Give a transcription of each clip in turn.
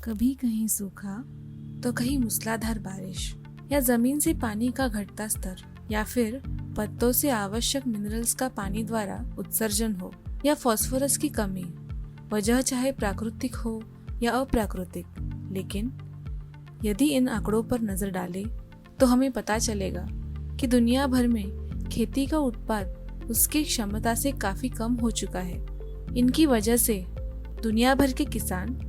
कभी कहीं सूखा तो कहीं मूसलाधार बारिश, या जमीन से पानी का घटता स्तर, या फिर पत्तों से आवश्यक मिनरल्स का पानी द्वारा उत्सर्जन हो, या फास्फोरस की कमी, वजह चाहे प्राकृतिक हो या अप्राकृतिक। लेकिन यदि इन आंकड़ों पर नजर डालें तो हमें पता चलेगा कि दुनिया भर में खेती का उत्पाद उसकी क्षमता से काफी कम हो चुका है। इनकी वजह से दुनिया भर के किसान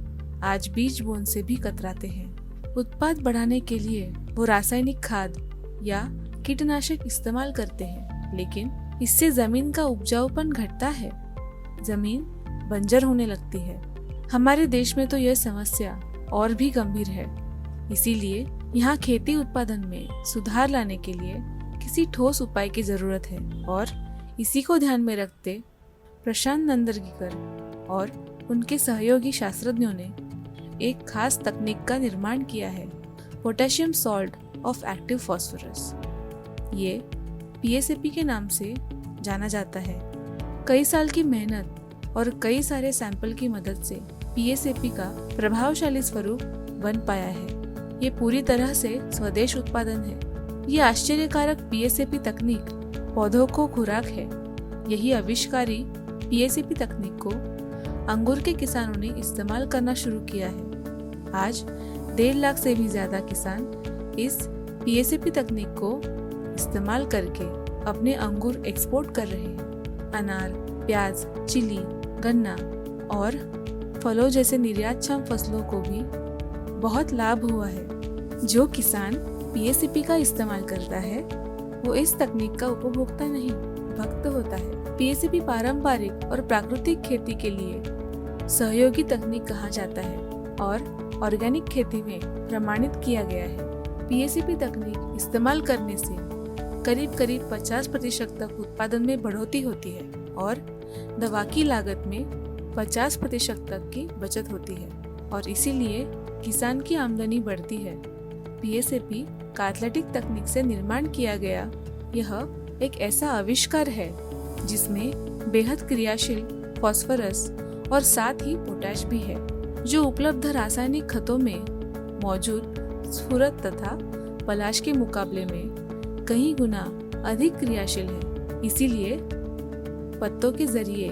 आज बीज बोने से भी कतराते हैं। उत्पाद बढ़ाने के लिए वो रासायनिक खाद या कीटनाशक इस्तेमाल करते हैं, लेकिन इससे जमीन का उपजाऊपन घटता है, जमीन बंजर होने लगती है। हमारे देश में तो यह समस्या और भी गंभीर है। इसीलिए यहाँ खेती उत्पादन में सुधार लाने के लिए किसी ठोस उपाय की जरूरत है, और इसी को ध्यान में रखते प्रशांत नंदरगीकर और उनके सहयोगी शास्त्रज्ञों ने एक खास तकनीक का निर्माण किया है, potassium salt of active phosphorus. ये PSAP के नाम से जाना जाता है। कई साल की मेहनत और कई सारे सैंपल की मदद से PSAP का प्रभावशाली स्वरूप बन पाया है। ये पूरी तरह से स्वदेश उत्पादन है। ये आश्चर्यकारक PSAP तकनीक पौधों को खुराक है। यही आविष्कारी PSAP तकनीक को अंगूर के किसानों ने इस्तेमाल करना शुरू किया है। आज 1.5 लाख से भी ज्यादा किसान इस PSAP तकनीक को इस्तेमाल करके अपने अंगूर एक्सपोर्ट कर रहे हैं। अनार, प्याज, चिली, गन्ना और फलों जैसे निर्यातक्षम फसलों को भी बहुत लाभ हुआ है। जो किसान PSAP का इस्तेमाल करता है वो इस तकनीक का उपभोक्ता नहीं, भक्त होता है। PSAP पारंपरिक और प्राकृतिक खेती के लिए सहयोगी तकनीक कहा जाता है और ऑर्गेनिक खेती में प्रमाणित किया गया है। PSAP तकनीक इस्तेमाल करने से करीब 50% तक उत्पादन में बढ़ोतरी होती है और दवा की लागत में 50% तक की बचत होती है, और इसीलिए किसान की आमदनी बढ़ती है। PSAP का एथलेटिक तकनीक से निर्माण किया गया यह एक ऐसा आविष्कार है जिसमें बेहद क्रियाशील फास्फोरस और साथ ही पोटैश भी है, जो उपलब्ध रासायनिक खतों में मौजूद स्फुरत तथा पलाश के मुकाबले में कई गुना अधिक क्रियाशील है। इसीलिए पत्तों के जरिए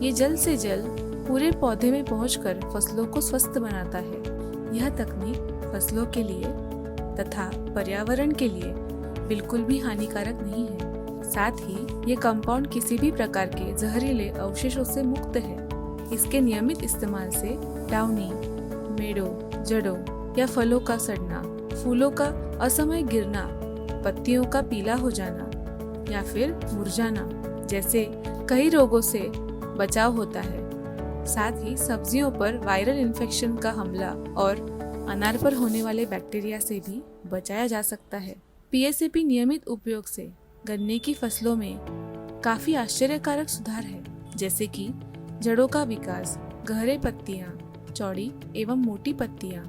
ये जल्द से जल्द पूरे पौधे में पहुंचकर फसलों को स्वस्थ बनाता है। यह तकनीक फसलों के लिए तथा पर्यावरण के लिए बिल्कुल भी हानिकारक नहीं है। साथ ही ये कंपाउंड किसी भी प्रकार के जहरीले अवशेषों से मुक्त है। इसके नियमित इस्तेमाल से डाउनी, मेड़ों, जड़ों या फलों का सड़ना, फूलों का असमय गिरना, पत्तियों का पीला हो जाना या फिर मुरझाना जैसे कई रोगों से बचाव होता है। साथ ही सब्जियों पर वायरल इन्फेक्शन का हमला और अनार पर होने वाले बैक्टीरिया से भी बचाया जा सकता है। PSAP नियमित उपयोग से गन्ने की फसलों में काफी आश्चर्यकारक सुधार है, जैसे कि जड़ों का विकास, गहरे पत्तियां, चौड़ी एवं मोटी पत्तियां,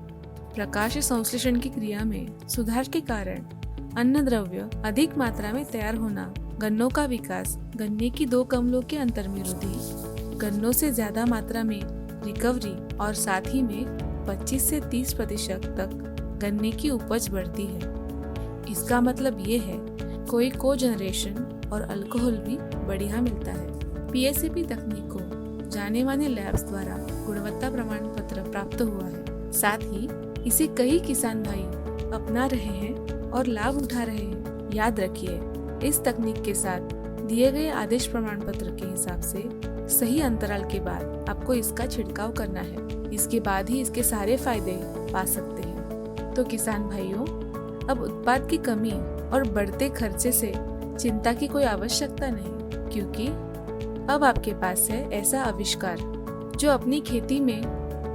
प्रकाश संश्लेषण की क्रिया में सुधार के कारण अन्न द्रव्य अधिक मात्रा में तैयार होना, गन्नों का विकास, गन्ने की 2 कमलों के अंतर में वृद्धि, गन्नों से ज्यादा मात्रा में रिकवरी और साथ ही में 25 से 30% तक गन्ने की उपज बढ़ती है। इसका मतलब ये है कोई कोजेनरेशन और अल्कोहल भी बढ़िया मिलता है। PSAP तकनीक को जाने माने लैब्स द्वारा गुणवत्ता प्रमाण पत्र प्राप्त हुआ है। साथ ही इसे कई किसान भाई अपना रहे हैं और लाभ उठा रहे हैं। याद रखिए, इस तकनीक के साथ दिए गए आदेश प्रमाण पत्र के हिसाब से सही अंतराल के बाद आपको इसका छिड़काव करना है। इसके बाद ही इसके सारे फायदे पा सकते हैं। तो किसान भाइयों, अब उत्पाद की कमी और बढ़ते खर्चे से चिंता की कोई आवश्यकता नहीं, क्योंकि अब आपके पास है ऐसा आविष्कार जो अपनी खेती में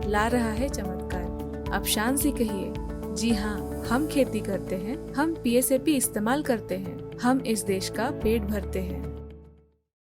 ला रहा है चमत्कार। अब शान से कहिए, जी हाँ, हम खेती करते हैं, हम PSAP इस्तेमाल करते हैं, हम इस देश का पेट भरते हैं।